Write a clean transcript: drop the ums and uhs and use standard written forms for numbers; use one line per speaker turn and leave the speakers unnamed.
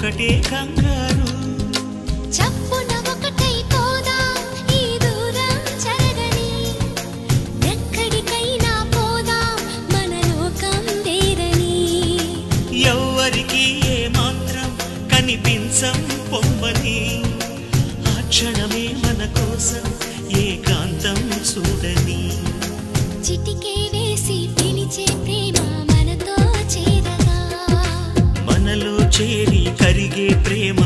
ఒకటే కంగారు
చప్పున ఒకటైపోదా ఈ దూరం చెరగని ఎక్కడికైనా పోదా మన లోకం వేరని
ఎవ్వరికి ఏ మాత్రం కనిపించం పొమ్మని ఆ క్షణమే మన కోసం ఏకాంతం చూడని
చిటికే వేసి పిలిచే ప్రేమ మనతో చేరగా
మనలో చేరి కరిగే ప్రేమ